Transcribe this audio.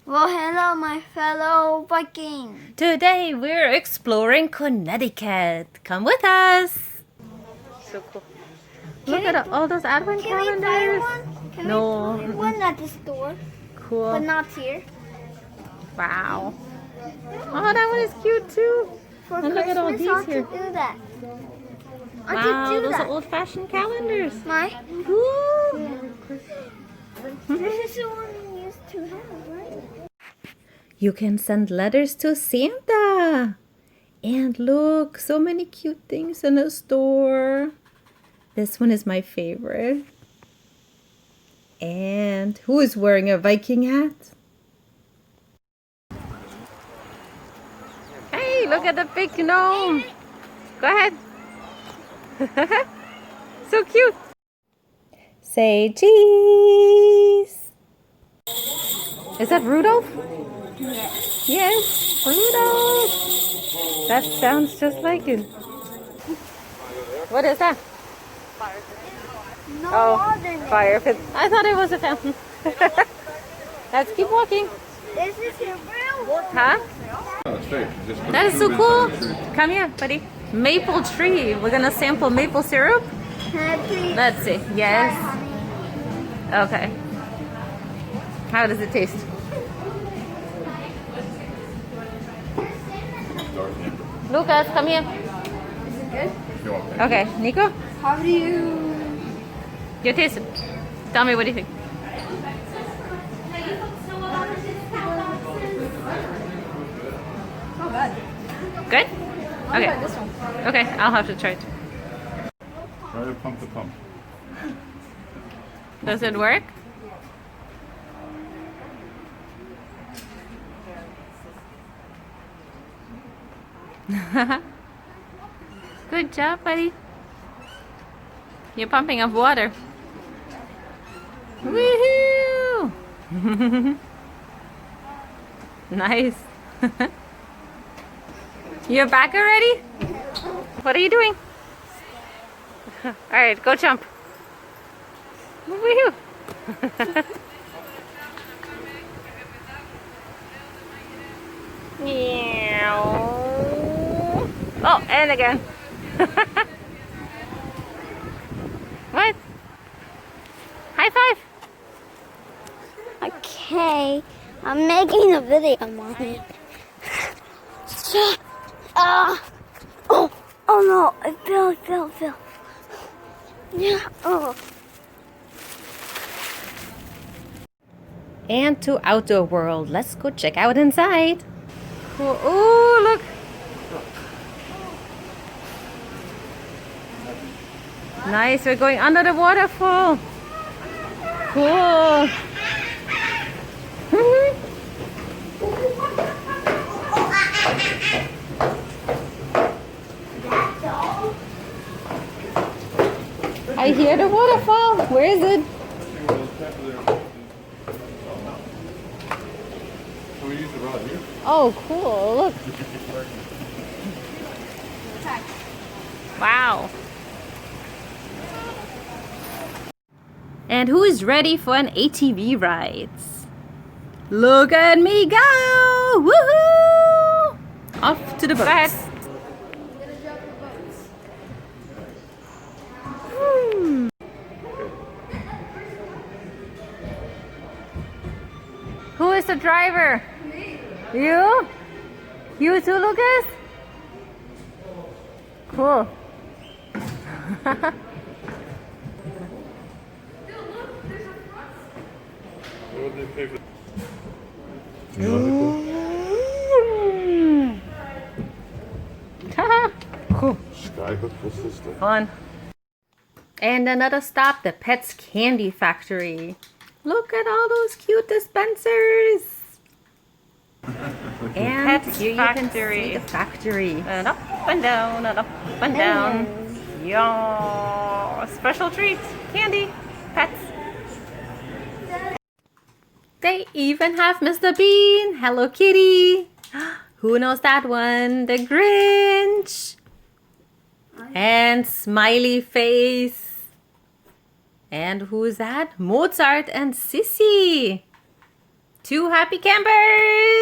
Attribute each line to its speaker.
Speaker 1: Well, hello, my fellow Viking.
Speaker 2: Today we're exploring Connecticut. Come with us. So cool. Look at all those advent
Speaker 1: Can we buy
Speaker 2: calendars.
Speaker 1: one? Can
Speaker 2: No.
Speaker 1: we buy one at the store,
Speaker 2: Cool.
Speaker 1: but not here?
Speaker 2: Wow. Oh, that one is cute too.
Speaker 1: For
Speaker 2: And
Speaker 1: Christmas,
Speaker 2: look at all these
Speaker 1: I
Speaker 2: here.
Speaker 1: to do that. I
Speaker 2: Wow,
Speaker 1: do
Speaker 2: those
Speaker 1: that.
Speaker 2: are old-fashioned calendars.
Speaker 1: My?
Speaker 2: Ooh.
Speaker 1: This is the one we used to have, right?
Speaker 2: You can send letters to Santa. And look, so many cute things in the store. This one is my favorite. And who is wearing a Viking hat? Hey, look at the big gnome. Go ahead. So cute. Say cheese. Is that Rudolph?
Speaker 1: Yes.
Speaker 2: Yes, Rudolph. That sounds just like it. What is that?
Speaker 1: No
Speaker 2: Oh,
Speaker 1: other
Speaker 2: fire pit. I thought it was a fountain. Let's keep walking.
Speaker 1: This is your real.
Speaker 2: Huh?
Speaker 3: No, it's fake. Just put
Speaker 2: That is
Speaker 3: the
Speaker 2: so
Speaker 3: tube
Speaker 2: cool.
Speaker 3: inside the tree.
Speaker 2: Come here, buddy. Maple tree. We're gonna sample maple syrup.
Speaker 1: Can I please
Speaker 2: Let's see.
Speaker 1: try
Speaker 2: Yes.
Speaker 1: honey?
Speaker 2: Okay. How does it taste? Lucas, come here.
Speaker 3: You want pink?
Speaker 2: Okay, Nico,
Speaker 1: How do you?
Speaker 2: you taste it. Tell me what do you think.
Speaker 1: Not bad.
Speaker 2: Good?
Speaker 1: Try
Speaker 2: Okay.
Speaker 1: this one.
Speaker 2: Okay, I'll have to try it.
Speaker 3: Try to pump the pump.
Speaker 2: Does it work? Good job, buddy. You're pumping up water. Woohoo! Nice. You're back already? What are you doing? All right, go jump. Woohoo! Meow. Oh, and again. What? High five.
Speaker 1: Okay, I'm making a video, Mommy. Oh no, I fell. Yeah, oh.
Speaker 2: And to outdoor world. Let's go check out inside. Cool. Oh, look. Nice. We're going under the waterfall. Cool. I hear the waterfall. Where is it?
Speaker 3: So we use the rod here.
Speaker 2: Oh, cool. Look. Wow. And who is ready for an ATV ride? Look at me go! Woohoo! Off to the boat. Who is the driver? Me. You? You too, Lucas? Cool.
Speaker 3: What would they pay for?
Speaker 2: Cool.
Speaker 3: Skyhook for sister.
Speaker 2: Fun. And another stop, the Pets Candy Factory. Look at all those cute dispensers. And
Speaker 4: Pets
Speaker 2: here you can see the factory.
Speaker 4: And up and down and up and down. Yeah. Special treats, candy, pets.
Speaker 2: They even have Mr. Bean, Hello Kitty. Who knows that one? The Grinch. And Smiley Face. And who's that? Mozart and Sissy. 2 happy campers!